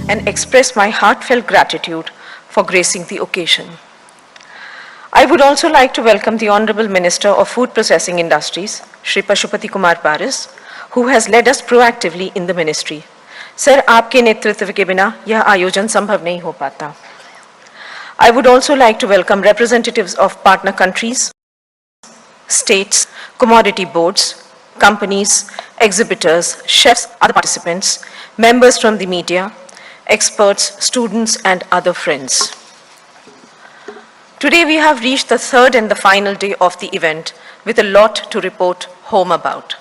and express my heartfelt gratitude for gracing the occasion. I would also like to welcome the Honorable Minister of Food Processing Industries, Shri Pashupati Kumar Paris, who has led us proactively in the ministry. Sir, आपके नेतृत्व के बिना यह आयोजन संभव नहीं हो पाता. I would also like to welcome representatives of partner countries, states, commodity boards, companies, exhibitors, chefs, other participants, members from the media, experts, students, and other friends. Today we have reached the third and the final day of the event with a lot to report home about.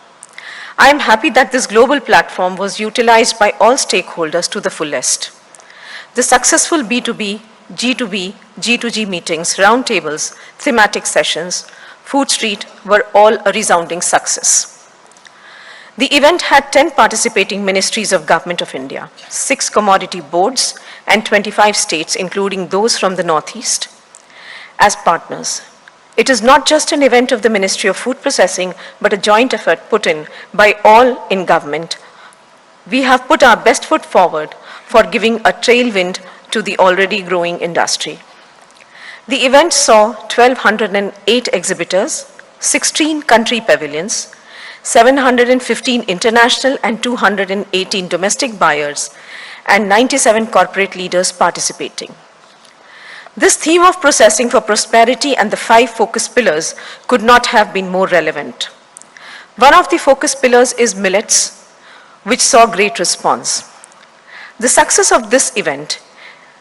I am happy that this global platform was utilized by all stakeholders to the fullest. The successful B2B, G2B, G2G meetings, roundtables, thematic sessions, Food Street were all a resounding success. The event had 10 participating ministries of Government of India, 6 commodity boards, and 25 states, including those from the Northeast, as partners. It is not just an event of the Ministry of Food Processing, but a joint effort put in by all in government. We have put our best foot forward for giving a tailwind to the already growing industry. The event saw 1,208 exhibitors, 16 country pavilions, 715 international and 218 domestic buyers, and 97 corporate leaders participating. This theme of processing for prosperity and the 5 focus pillars could not have been more relevant. One of the focus pillars is millets, which saw great response. The success of this event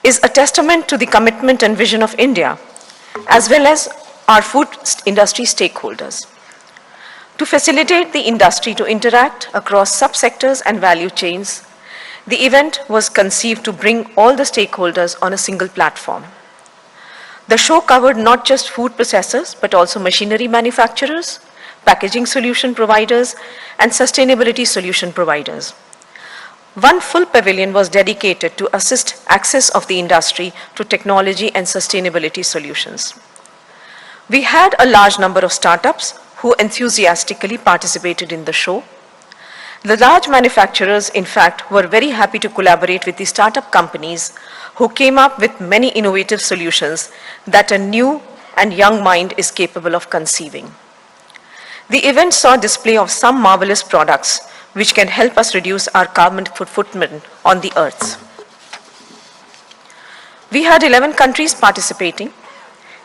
is a testament to the commitment and vision of India, as well as our food industry stakeholders. To facilitate the industry to interact across subsectors and value chains, the event was conceived to bring all the stakeholders on a single platform. The show covered not just food processors, but also machinery manufacturers, packaging solution providers, and sustainability solution providers. One full pavilion was dedicated to assist access of the industry to technology and sustainability solutions. We had a large number of startups who enthusiastically participated in the show. The large manufacturers, in fact, were very happy to collaborate with the startup companies who came up with many innovative solutions that a new and young mind is capable of conceiving. The event saw display of some marvelous products which can help us reduce our carbon footprint on the earth. We had 11 countries participating,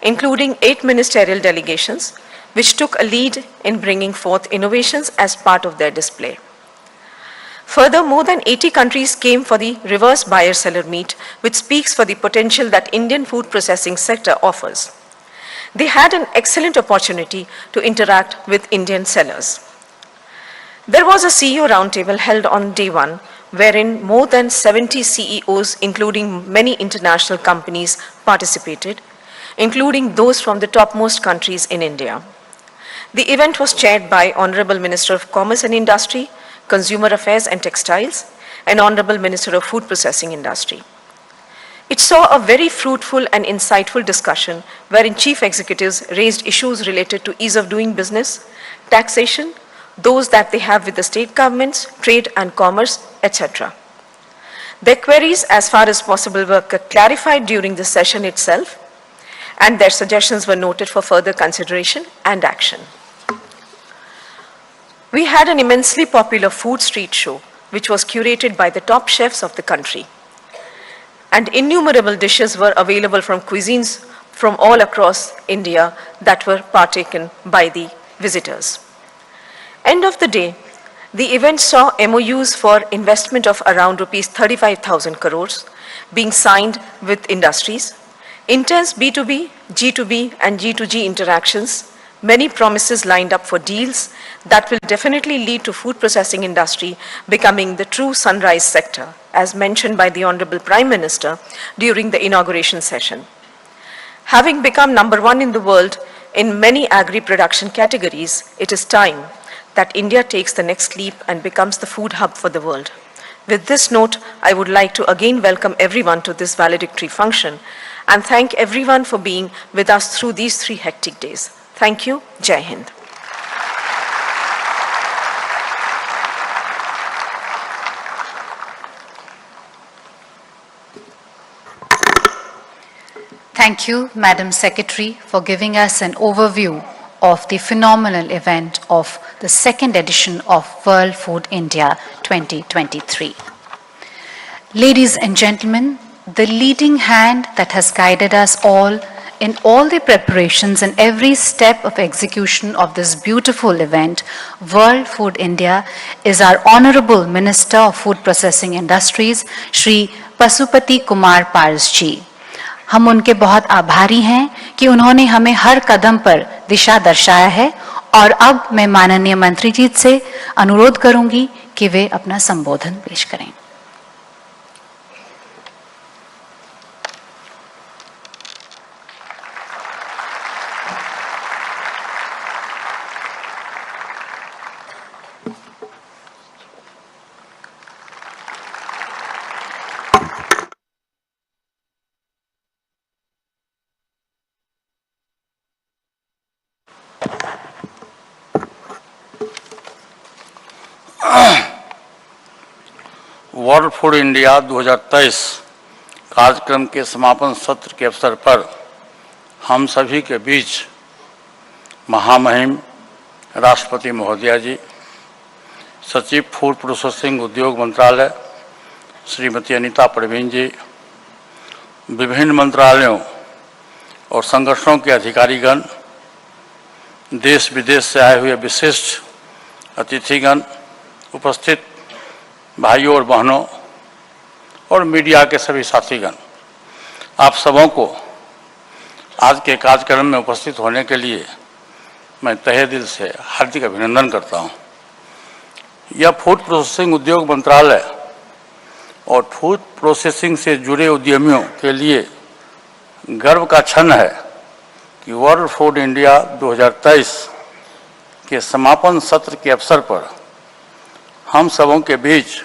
including 8 ministerial delegations, which took a lead in bringing forth innovations as part of their display. Further, more than 80 countries came for the reverse buyer-seller meet, which speaks for the potential that Indian food processing sector offers. They had an excellent opportunity to interact with Indian sellers. There was a CEO roundtable held on day 1, wherein more than 70 CEOs, including many international companies, participated, including those from the topmost countries in India. The event was chaired by Honorable Minister of Commerce and Industry, Consumer Affairs and Textiles, and Honorable Minister of Food Processing Industry. It saw a very fruitful and insightful discussion wherein chief executives raised issues related to ease of doing business, taxation, those that they have with the state governments, trade and commerce, etc. Their queries, as far as possible, were clarified during the session itself, and their suggestions were noted for further consideration and action. We had an immensely popular food street show, which was curated by the top chefs of the country. And innumerable dishes were available from cuisines from all across India that were partaken by the visitors. End of the day, the event saw MOUs for investment of around rupees 35,000 crores being signed with industries, intense B2B, G2B, and G2G interactions, many promises lined up for deals that will definitely lead to food processing industry becoming the true sunrise sector, as mentioned by the Honorable Prime Minister during the inauguration session. Having become number 1 in the world in many agri-production categories, it is time that India takes the next leap and becomes the food hub for the world. With this note, I would like to again welcome everyone to this valedictory function and thank everyone for being with us through these 3 hectic days. Thank you. Jai Hind. Thank you, Madam Secretary, for giving us an overview of the phenomenal event of the second edition of World Food India 2023. Ladies and gentlemen, the leading hand that has guided us all in all the preparations and every step of execution of this beautiful event, World Food India, is our Honorable Minister of Food Processing Industries, Shri Pasupati Kumar Pars ji. हम उनके बहुत आभारी हैं कि उन्होंने हमें हर कदम पर दिशा दर्शाया है और अब मैं माननीय मंत्री जी से अनुरोध करूंगी कि वे अपना संबोधन पेश करें। वर्ल्ड फूड इंडिया 2023 कार्यक्रम के समापन सत्र के अवसर पर हम सभी के बीच महामहिम राष्ट्रपति महोदया जी, सचिव फूड प्रोसेसिंग उद्योग मंत्रालय श्रीमती अनीता प्रवीण जी, विभिन्न मंत्रालयों और संगठनों के अधिकारीगण, देश विदेश से आए हुए विशिष्ट अतिथिगण, उपस्थित भाइयों और बहनों और मीडिया के सभी साथीगण, आप सबों को आज के कार्यक्रम में उपस्थित होने के लिए मैं तहे दिल से हार्दिक अभिनंदन करता हूं। यह फूड प्रोसेसिंग उद्योग मंत्रालय और फूड प्रोसेसिंग से जुड़े उद्यमियों के लिए गर्व का क्षण है कि वर्ल्ड फूड इंडिया 2023 के समापन सत्र के अवसर पर हम सबों के बीच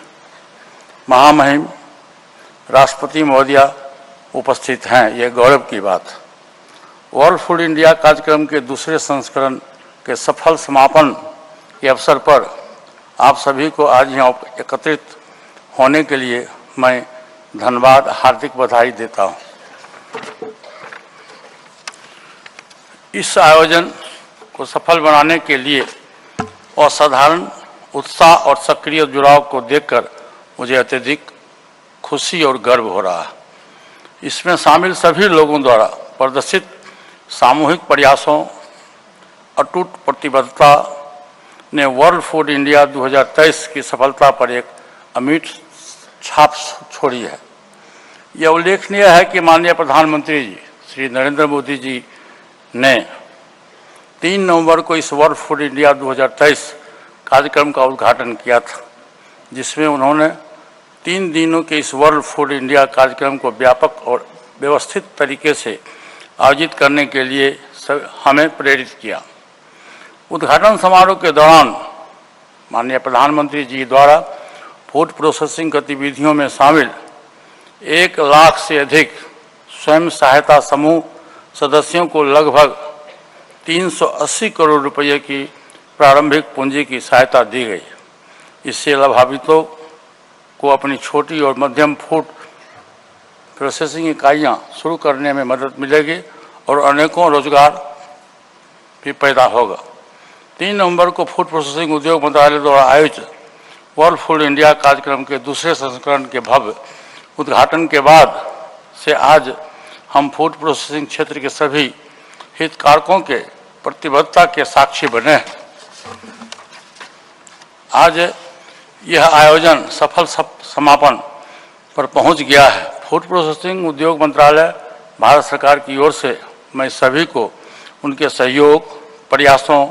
महामहिम राष्ट्रपति महोदया उपस्थित हैं। यह गौरव की बात। वर्ल्ड फूड इंडिया कार्यक्रम के दूसरे संस्करण के सफल समापन के अवसर पर आप सभी को आज यहाँ एकत्रित होने के लिए मैं धन्यवाद, हार्दिक बधाई देता हूँ। इस आयोजन को सफल बनाने के लिए असाधारण उत्साह और सक्रिय जुड़ाव को देखकर मुझे अत्यधिक खुशी और गर्व हो रहा है। इसमें शामिल सभी लोगों द्वारा प्रदर्शित सामूहिक प्रयासों, अटूट प्रतिबद्धता ने वर्ल्ड फूड इंडिया 2023 की सफलता पर एक अमिट छाप छोड़ी है। यह उल्लेखनीय है कि माननीय प्रधानमंत्री जी श्री नरेंद्र मोदी जी ने 3 नवंबर को इस वर्ल्ड फूड इंडिया 2023 कार्यक्रम का उद्घाटन किया था, जिसमें उन्होंने 3 दिनों के इस वर्ल्ड फूड इंडिया कार्यक्रम को व्यापक और व्यवस्थित तरीके से आयोजित करने के लिए हमें प्रेरित किया। उद्घाटन समारोह के दौरान माननीय प्रधानमंत्री जी द्वारा फूड प्रोसेसिंग गतिविधियों में शामिल 1 लाख से अधिक स्वयं सहायता समूह सदस्यों को लगभग 380 करोड़ रुपये की प्रारंभिक पूंजी की सहायता दी गई। इससे लाभान्वितों को अपनी छोटी और मध्यम फूड प्रोसेसिंग इकाइयां शुरू करने में मदद मिलेगी और अनेकों रोजगार भी पैदा होगा। 3 नवंबर को फूड प्रोसेसिंग उद्योग मंत्रालय द्वारा आयोजित वर्ल्ड फूड इंडिया कार्यक्रम के दूसरे संस्करण के भव्य उद्घाटन के बाद से आज हम फूड प्रोसेसिंग क्षेत्र के सभी हितधारकों के प्रतिबद्धता के साक्षी बने। आज यह आयोजन सफल समापन पर पहुंच गया है। फूड प्रोसेसिंग उद्योग मंत्रालय भारत सरकार की ओर से मैं सभी को उनके सहयोग, प्रयासों,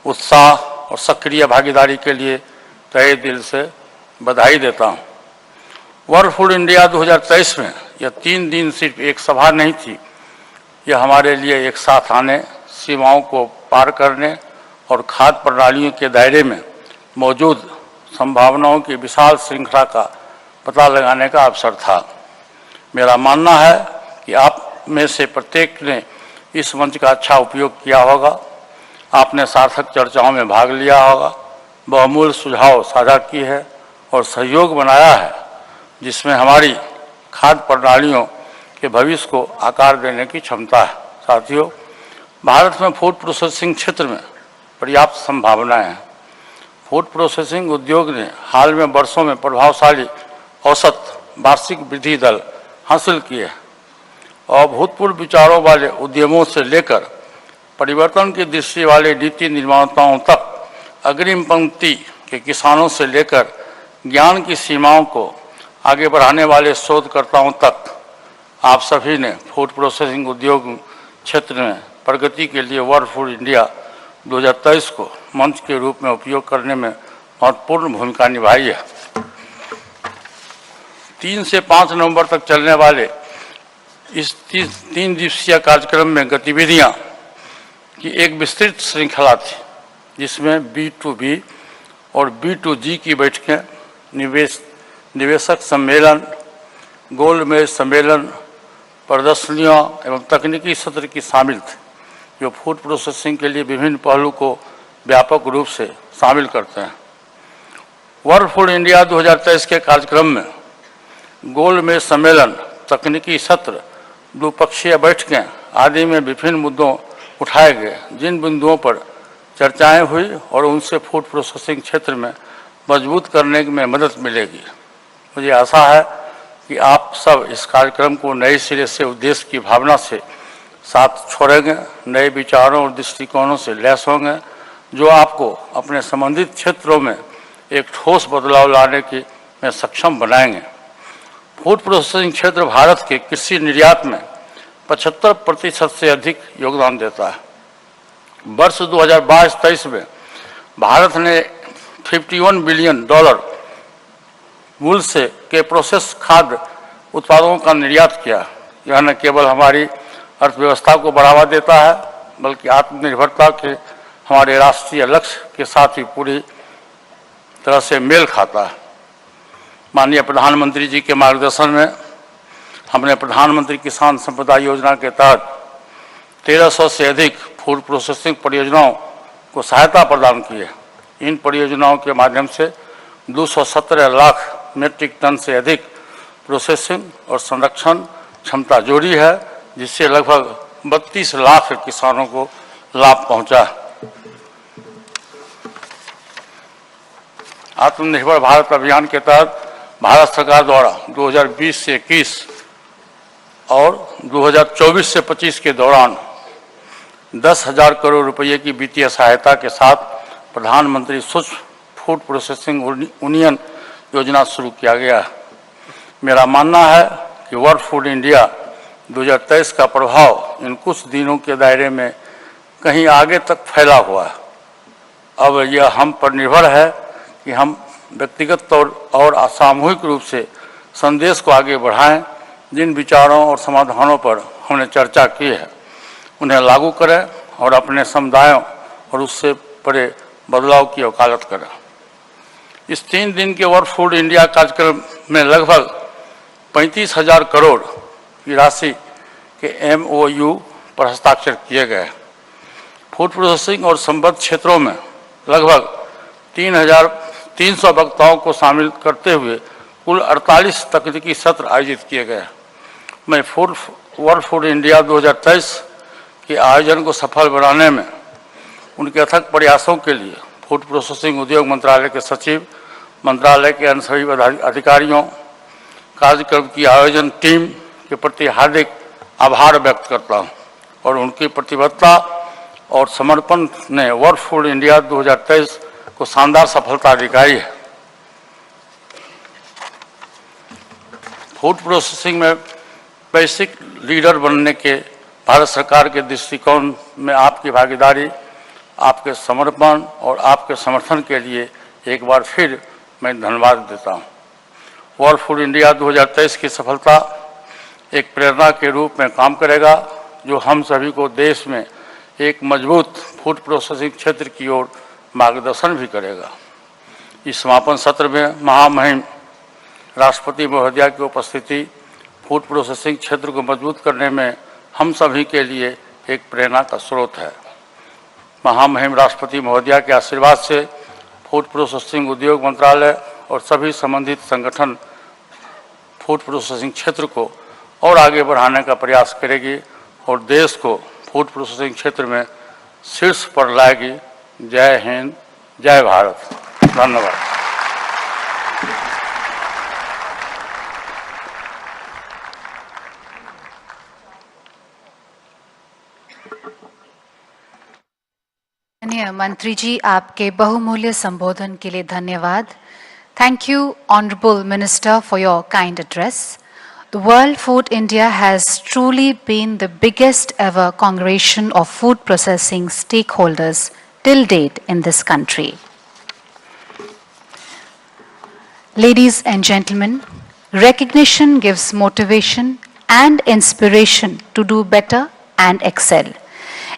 उत्साह और सक्रिय भागीदारी के लिए तहे दिल से बधाई देता हूं। वर्ल्ड फूड इंडिया 2023 में यह 3 दिन सिर्फ एक सभा नहीं थी, यह हमारे लिए एक साथ आने, सीमाओं को पार करने और खाद्य प्रणालियों के दायरे में मौजूद संभावनाओं की विशाल श्रृंखला का पता लगाने का अवसर था। मेरा मानना है कि आप में से प्रत्येक ने इस मंच का अच्छा उपयोग किया होगा। आपने सार्थक चर्चाओं में भाग लिया होगा, बहुमूल्य सुझाव साझा किए हैं और सहयोग बनाया है, जिसमें हमारी खाद्य प्रणालियों के भविष्य को आकार देने की क्षमता है। साथियों, भारत में फूड प्रोसेसिंग क्षेत्र में पर्याप्त संभावनाएं हैं। फूड प्रोसेसिंग उद्योग ने हाल में वर्षों में प्रभावशाली औसत वार्षिक वृद्धि दर हासिल किए और भूतपूर्व विचारों वाले उद्यमों से लेकर परिवर्तन की दृष्टि वाले नीति निर्माताओं तक, अग्रिम पंक्ति के किसानों से लेकर ज्ञान की सीमाओं को आगे बढ़ाने वाले शोधकर्ताओं तक, आप सभी ने फूड प्रोसेसिंग उद्योग क्षेत्र में प्रगति के लिए वर्ल्ड फूड इंडिया 2023 को मंच के रूप में उपयोग करने में महत्वपूर्ण भूमिका निभाई है। 3 से 5 नवंबर तक चलने वाले इस 3 दिवसीय कार्यक्रम में गतिविधियां की एक विस्तृत श्रृंखला थी, जिसमें B2B और B2G की बैठकें, निवेशक सम्मेलन, गोलमेज सम्मेलन, प्रदर्शनियां एवं तकनीकी सत्र की शामिल थे, जो फूड प्रोसेसिंग के लिए विभिन्न पहलू को व्यापक रूप से शामिल करते हैं। वर्ल्ड फूड इंडिया 2023 के कार्यक्रम में गोलमेज सम्मेलन, तकनीकी सत्र, द्विपक्षीय बैठकें आदि में विभिन्न मुद्दों उठाए गए, जिन बिंदुओं पर चर्चाएं हुई और उनसे फूड प्रोसेसिंग क्षेत्र में मजबूत करने में मदद मिलेगी। मुझे आशा है कि आप सब इस कार्यक्रम को नए सिरे से उद्देश्य की भावना से साथ छोड़ेंगे, नए विचारों और दृष्टिकोणों से लैस होंगे, जो आपको अपने संबंधित क्षेत्रों में एक ठोस बदलाव लाने में सक्षम बनाएंगे। फूड प्रोसेसिंग क्षेत्र भारत के कृषि निर्यात में 75% से अधिक योगदान देता है। वर्ष 2022-23 में भारत ने $51 बिलियन मूल्य से के प्रोसेस खाद्य उत्पादों का निर्यात किया। यह न केवल हमारी अर्थव्यवस्था को बढ़ावा देता है, बल्कि आत्मनिर्भरता के हमारे राष्ट्रीय लक्ष्य के साथ ही पूरी तरह से मेल खाता है। माननीय प्रधानमंत्री जी के मार्गदर्शन में हमने प्रधानमंत्री किसान संपदा योजना के तहत 1300 से अधिक फूड प्रोसेसिंग परियोजनाओं को सहायता प्रदान की है। इन परियोजनाओं के माध्यम से 217 लाख मीट्रिक टन से अधिक प्रोसेसिंग और संरक्षण क्षमता जोड़ी है, जिससे लगभग 32 लाख किसानों को लाभ पहुंचा। आत्मनिर्भर भारत अभियान के तहत भारत सरकार द्वारा 2020 से 21 और 2024 से 25 के दौरान 10,000 करोड़ रुपये की वित्तीय सहायता के साथ प्रधानमंत्री सूक्ष्म फूड प्रोसेसिंग यूनियन योजना शुरू किया गया है। मेरा मानना है कि वर्ल्ड फूड इंडिया 2023 का प्रभाव इन कुछ दिनों के दायरे में कहीं आगे तक फैला हुआ है। अब यह हम पर निर्भर है कि हम व्यक्तिगत तौर और सामूहिक रूप से संदेश को आगे बढ़ाएं। जिन विचारों और समाधानों पर हमने चर्चा की है, उन्हें लागू करें और अपने समुदायों और उससे परे बदलाव की वकालत करें। इस 3 दिन के वर्ल्ड फूड इंडिया कार्यक्रम में लगभग 35,000 करोड़ की राशि के MOU पर हस्ताक्षर किए गए। फूड प्रोसेसिंग और संबद्ध क्षेत्रों में लगभग 3,300 वक्ताओं को शामिल करते हुए कुल 48 तकनीकी सत्र आयोजित किए गए। मैं वर्ल्ड फूड इंडिया 2023 के आयोजन को सफल बनाने में उनके अथक प्रयासों के लिए फूड प्रोसेसिंग उद्योग मंत्रालय के सचिव, मंत्रालय के अन्य सभी अधिकारियों, कार्यक्रम की आयोजन टीम के प्रति हार्दिक आभार व्यक्त करता हूं और उनकी प्रतिबद्धता और समर्पण ने वर्ल्ड फूड इंडिया 2023 को शानदार सफलता दिखाई है। फूड प्रोसेसिंग में वैश्विक लीडर बनने के भारत सरकार के दृष्टिकोण में आपकी भागीदारी, आपके समर्पण और आपके समर्थन के लिए एक बार फिर मैं धन्यवाद देता हूं। वर्ल्ड फूड इंडिया 2023 की सफलता एक प्रेरणा के रूप में काम करेगा, जो हम सभी को देश में एक मजबूत फूड प्रोसेसिंग क्षेत्र की ओर मार्गदर्शन भी करेगा। इस समापन सत्र में महामहिम राष्ट्रपति महोदया की उपस्थिति फूड प्रोसेसिंग क्षेत्र को मजबूत करने में हम सभी के लिए एक प्रेरणा का स्रोत है। महामहिम राष्ट्रपति महोदया के आशीर्वाद से फूड प्रोसेसिंग उद्योग मंत्रालय और सभी संबंधित संगठन फूड प्रोसेसिंग क्षेत्र को और आगे बढ़ाने का प्रयास करेगी और देश को फूड प्रोसेसिंग क्षेत्र में शीर्ष पर लाएगी। जय हिंद, जय भारत। धन्यवाद। मंत्री जी, आपके बहुमूल्य संबोधन के लिए धन्यवाद। Thank you, Honorable Minister, for your kind address. The World Food India has truly been the biggest ever congregation of food processing stakeholders till date in this country. Ladies and gentlemen, recognition gives motivation and inspiration to do better and excel.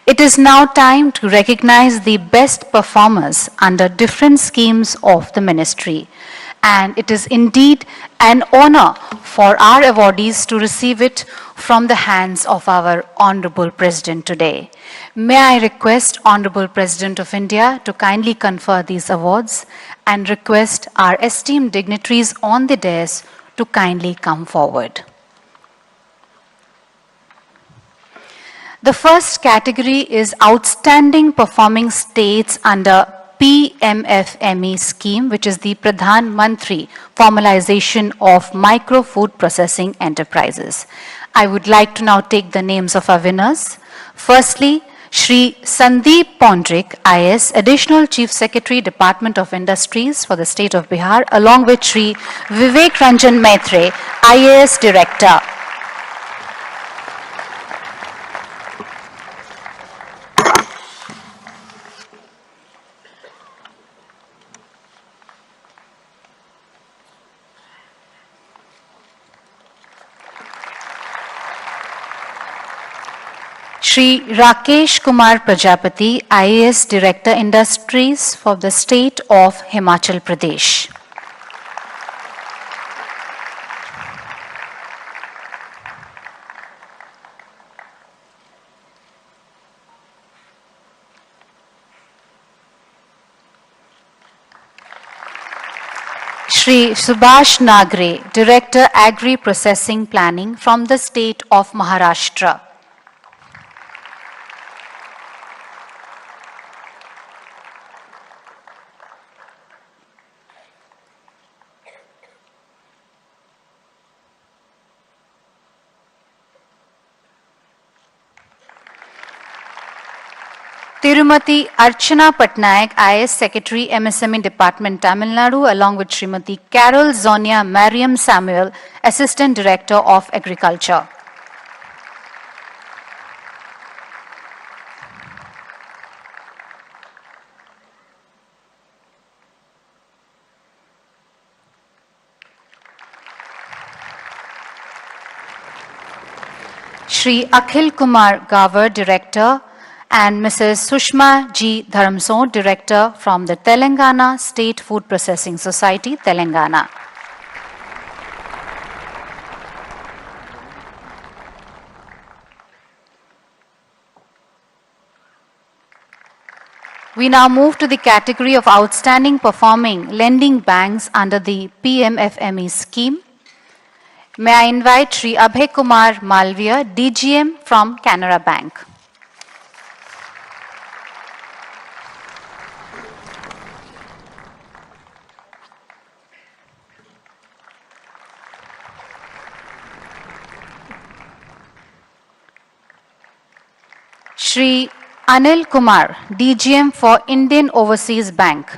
It is now time to recognize the best performers under different schemes of the ministry. And it is indeed an honor for our awardees to receive it from the hands of our Honorable President today. May I request Honorable President of India to kindly confer these awards and request our esteemed dignitaries on the dais to kindly come forward. The first category is Outstanding Performing States under PMFME scheme, which is the Pradhan Mantri Formalization of Micro Food Processing Enterprises. I would like to now take the names of our winners. Firstly, Shri Sandeep Pondrik, IAS, Additional Chief Secretary, Department of Industries for the State of Bihar, along with Shri Vivek Ranjan Maitre, IAS Director. Shri Rakesh Kumar Prajapati, IAS Director Industries for the State of Himachal Pradesh. Shri Subhash Nagre, Director Agri Processing Planning from the State of Maharashtra. Tirumati Archana Patnaik, IAS Secretary, MSME Department, Tamil Nadu, along with Srimati Carol Zonia Mariam Samuel, Assistant Director of Agriculture. Shri Akhil Kumar Gavar, Director, and Mrs. Sushma G. Dharamso, Director from the Telangana State Food Processing Society, Telangana. We now move to the category of Outstanding Performing Lending Banks under the PMFME scheme. May I invite Shri Abhay Kumar Malviya, DGM from Canara Bank. Shri Anil Kumar, DGM for Indian Overseas Bank.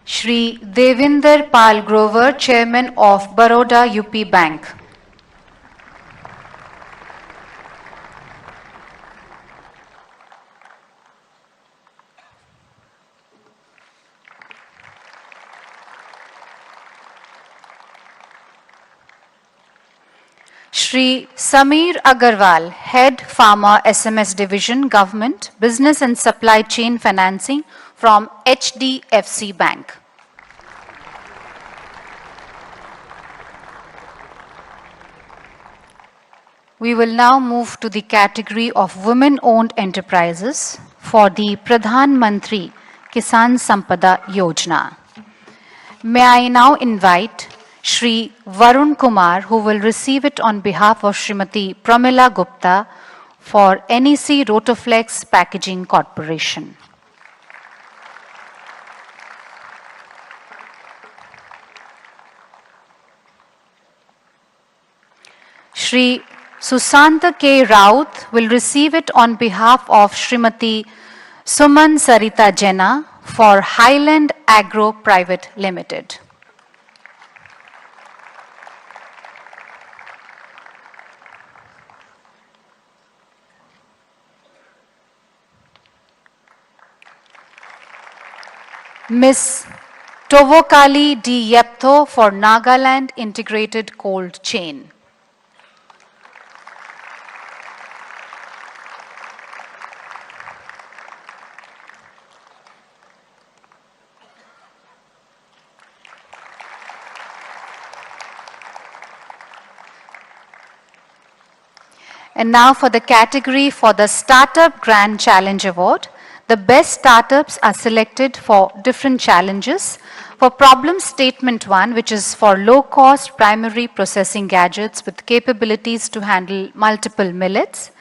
Shri Devinder Pal Grover, Chairman of Baroda UP Bank. Shri Sameer Agarwal, Head Farmer SMS Division, Government, Business and Supply Chain Financing from HDFC Bank. We will now move to the category of women-owned enterprises for the Pradhan Mantri Kisan Sampada Yojana. May I now invite Shri Varun Kumar, who will receive it on behalf of Srimati Pramila Gupta for NEC Rotoflex Packaging Corporation. Shri Susanta K. Raut will receive it on behalf of Srimati Suman Sarita Jena for Highland Agro Private Limited. Ms. Tovokali D. Yeptho for Nagaland Integrated Cold Chain. And now for the category for the Startup Grand Challenge Award. The best startups are selected for different challenges. For problem statement 1, which is for low-cost primary processing gadgets with capabilities to handle multiple millets,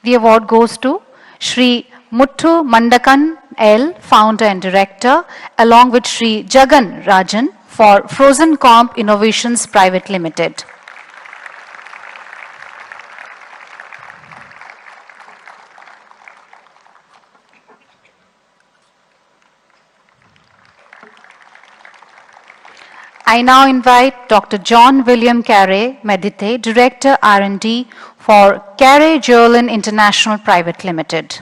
the award goes to Shri Muthu Mandakan L, founder and director, along with Shri Jagan Rajan for Frozen Comp Innovations Private Limited. I now invite Dr. John William Carey Medite, Director R&D for Carey Jolin International Private Limited.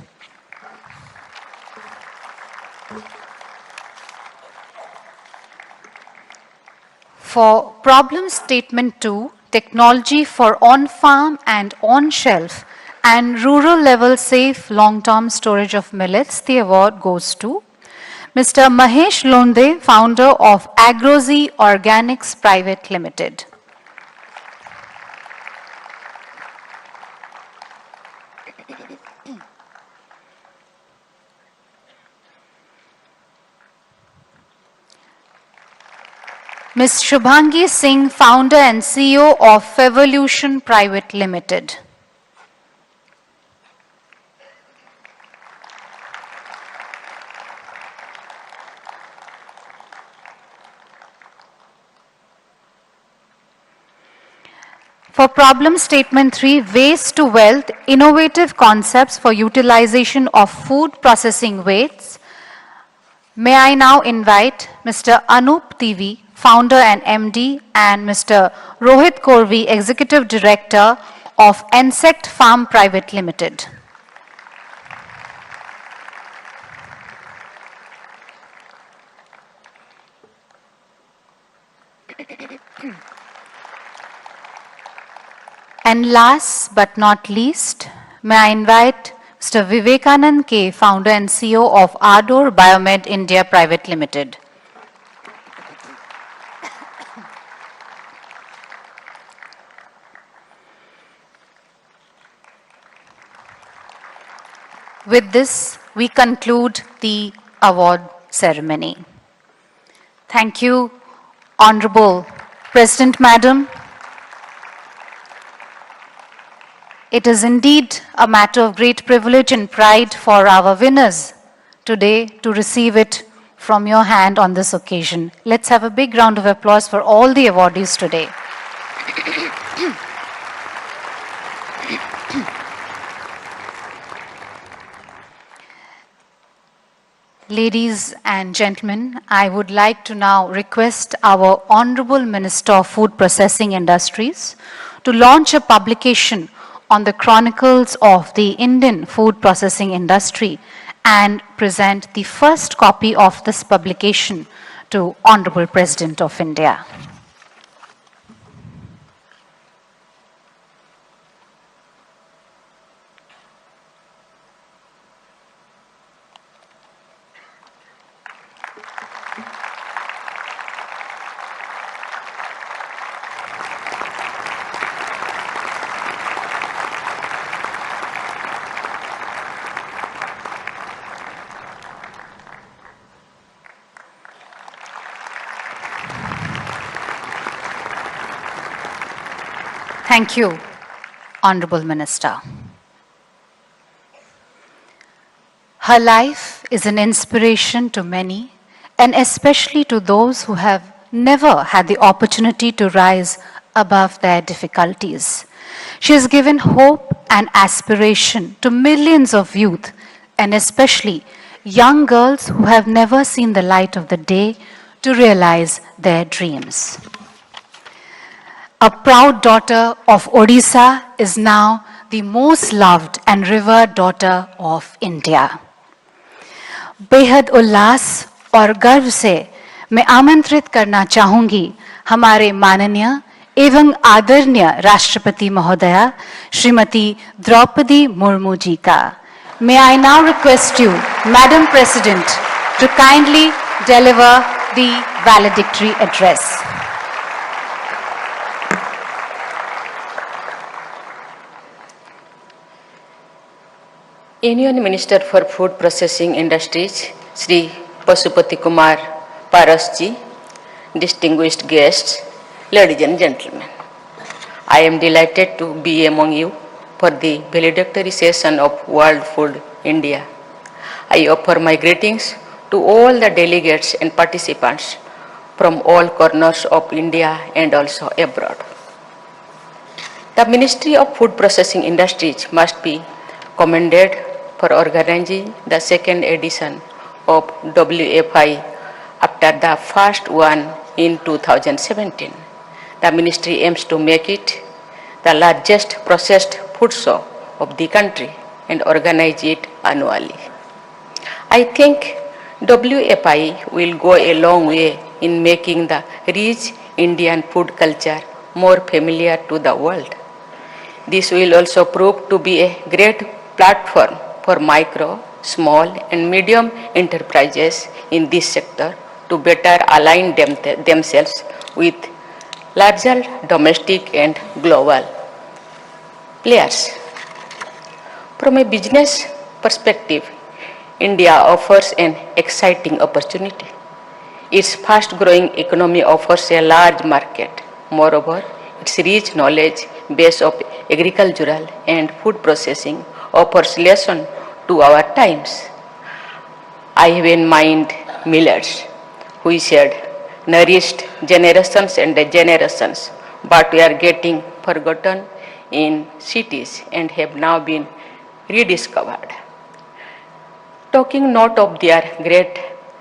For problem statement 2, technology for on-farm and on-shelf and rural level safe long-term storage of millets, the award goes to Mr. Mahesh Londe, founder of Agrozi Organics Private Limited. Ms. Shubhangi Singh, founder and CEO of Fevolution Private Limited. For problem statement 3, waste to wealth, innovative concepts for utilization of food processing wastes, may I now invite Mr. Anup TV, founder and MD, and Mr. Rohit Korvi, executive director of Insect Farm Private Limited. And last but not least, may I invite Mr. Vivekanand K, founder and CEO of Ardor Biomed India Private Limited. With this, we conclude the award ceremony. Thank you, Honorable President Madam. It is indeed a matter of great privilege and pride for our winners today to receive it from your hand on this occasion. Let's have a big round of applause for all the awardees today. Ladies and gentlemen, I would like to now request our Honorable Minister of Food Processing Industries to launch a publication on the chronicles of the Indian food processing industry and present the first copy of this publication to Honorable President of India. Thank you, Honorable Minister. Her life is an inspiration to many, and especially to those who have never had the opportunity to rise above their difficulties. She has given hope and aspiration to millions of youth, and especially young girls who have never seen the light of the day, to realize their dreams. A proud daughter of Odisha is now the most loved and revered daughter of India. बेहद उल्लास और गर्व से मैं आमंत्रित करना चाहूंगी हमारे माननीय एवं आदरणीय राष्ट्रपति महोदया श्रीमती द्रौपदी मुर्मू जी का. May I now request you, Madam President, to kindly deliver the valedictory address. Union Minister for Food Processing Industries, Sri Pasupati Kumar Parasji, distinguished guests, ladies and gentlemen. I am delighted to be among you for the valedictory session of World Food India. I offer my greetings to all the delegates and participants from all corners of India and also abroad. The Ministry of Food Processing Industries must be commended for organizing the second edition of WFI after the first one in 2017. The ministry aims to make it the largest processed food show of the country and organize it annually. I think WFI will go a long way in making the rich Indian food culture more familiar to the world. This will also prove to be a great platform for micro, small and medium enterprises in this sector to better align themselves with larger domestic and global players. From a business perspective, India offers an exciting opportunity. Its fast-growing economy offers a large market. Moreover, its rich knowledge base of agricultural and food processing offers lesson to our times. I have in mind millets, which had nourished generations and generations, but we are getting forgotten in cities and have now been rediscovered. Talking not of their great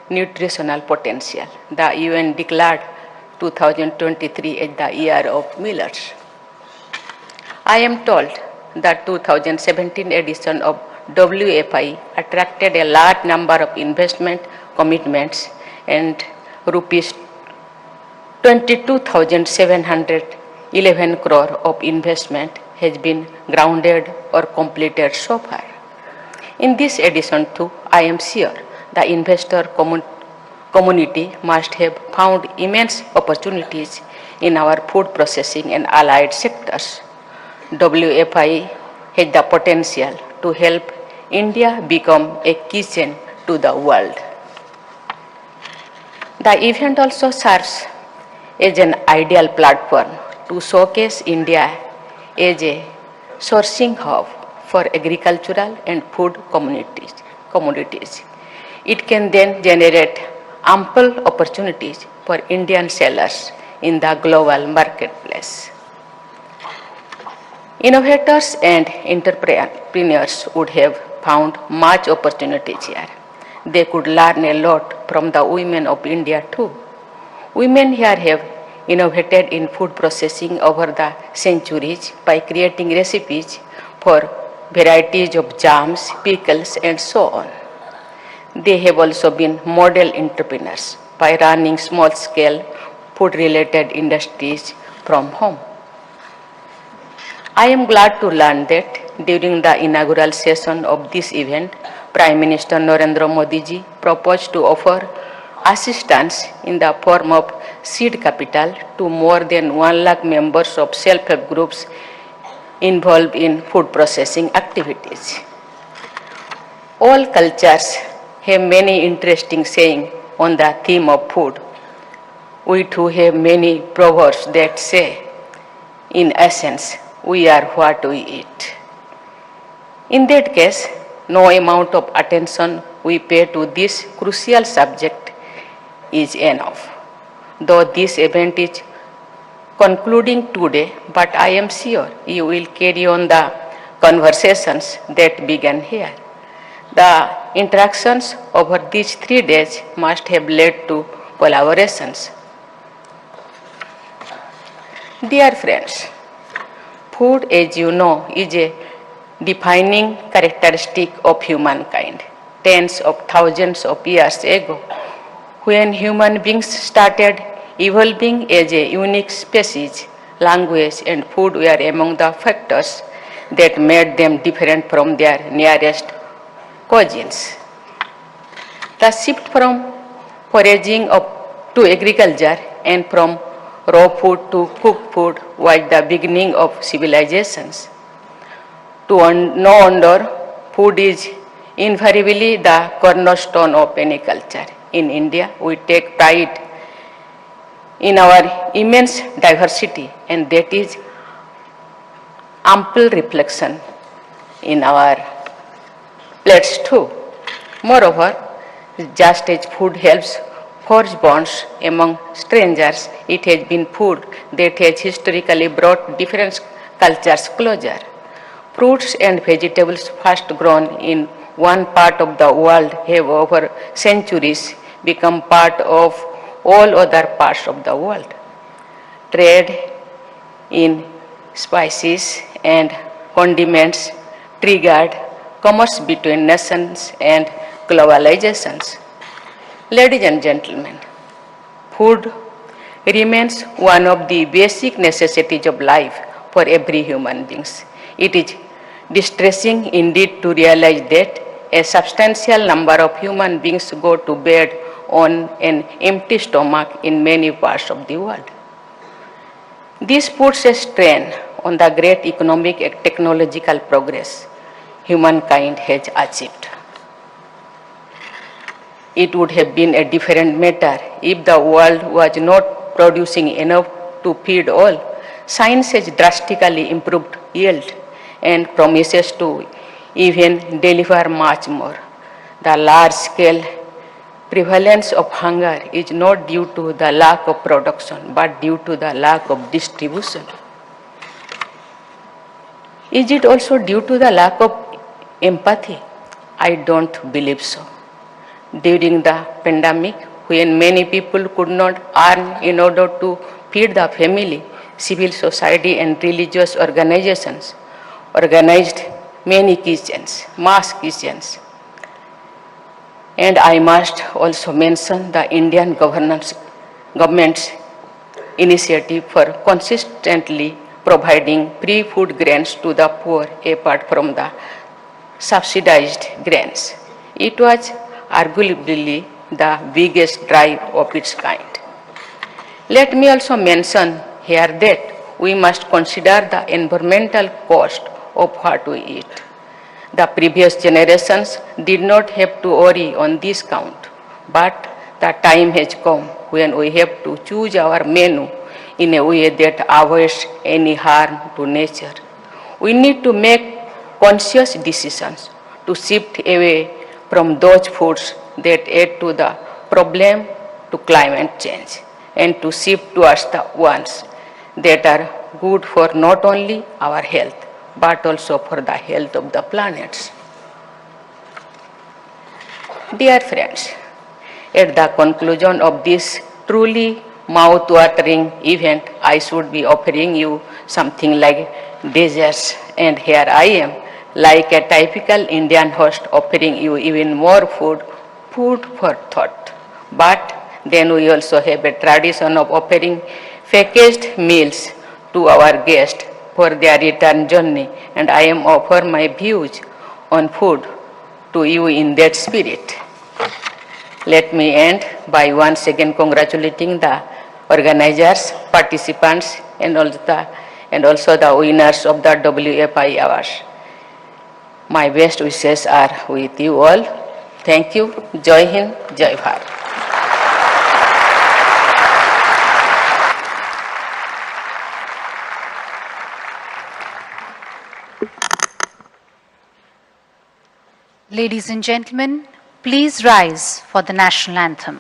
nutritional potential, the UN declared 2023 as the year of millets. I am told that 2017 edition of WFI attracted a large number of investment commitments and rupees 22,711 crore of investment has been grounded or completed so far. In this edition too, I am sure the investor community must have found immense opportunities in our food processing and allied sectors. WFI has the potential to help India become a kitchen to the world. The event also serves as an ideal platform to showcase India as a sourcing hub for agricultural and food commodities. It can then generate ample opportunities for Indian sellers in the global marketplace. Innovators and entrepreneurs would have found much opportunities here. They could learn a lot from the women of India too. Women here have innovated in food processing over the centuries by creating recipes for varieties of jams, pickles and so on. They have also been model entrepreneurs by running small-scale food-related industries from home. I am glad to learn that during the inaugural session of this event, Prime Minister Narendra Modi ji proposed to offer assistance in the form of seed capital to more than 1 lakh members of self-help groups involved in food processing activities. All cultures have many interesting sayings on the theme of food. We too have many proverbs that say, In essence, we are what we eat. In that case, no amount of attention we pay to this crucial subject is enough. Though this event is concluding today, but I am sure you will carry on the conversations that began here. The interactions over these 3 days must have led to collaborations. Dear friends, food, as you know, is a defining characteristic of humankind. Tens of thousands of years ago, when human beings started evolving as a unique species, language and food were among the factors that made them different from their nearest cousins. The shift from foraging to agriculture and from raw food to cooked food was the beginning of civilizations. No wonder food is invariably the cornerstone of any culture. In India, we take pride in our immense diversity, and that is ample reflection in our plates too. Moreover, just as food helps forge bonds among strangers, it has been food that has historically brought different cultures closer. Fruits and vegetables first grown in one part of the world have over centuries become part of all other parts of the world. Trade in spices and condiments triggered commerce between nations and globalizations. Ladies and gentlemen, food remains one of the basic necessities of life for every human being. It is distressing indeed to realize that a substantial number of human beings go to bed on an empty stomach in many parts of the world. This puts a strain on the great economic and technological progress humankind has achieved. It would have been a different matter if the world was not producing enough to feed all. Science has drastically improved yield and promises to even deliver much more. The large-scale prevalence of hunger is not due to the lack of production, but due to the lack of distribution. Is it also due to the lack of empathy? I don't believe so. During the pandemic, when many people could not earn in order to feed the family, civil society and religious organizations organized many kitchens, mass kitchens. And I must also mention the Indian government's initiative for consistently providing free food grains to the poor apart from the subsidized grains. It was arguably the biggest drive of its kind. Let me also mention here that we must consider the environmental cost of what we eat. The previous generations did not have to worry on this count, but the time has come when we have to choose our menu in a way that avoids any harm to nature. We need to make conscious decisions to shift away from those foods that add to the problem to climate change and to shift towards the ones that are good for not only our health but also for the health of the planets. Dear friends, at the conclusion of this truly mouth-watering event, I should be offering you something like desserts, and here I am, like a typical Indian host, offering you even more food for thought. But then we also have a tradition of offering packaged meals to our guests for their return journey, and I am offer my views on food to you in that spirit. Let me end by once again congratulating the organizers, participants, and also the winners of the WFI Awards. My best wishes are with you all. Thank you. Jai Hind, Jai Bharat. Ladies and gentlemen, please rise for the national anthem.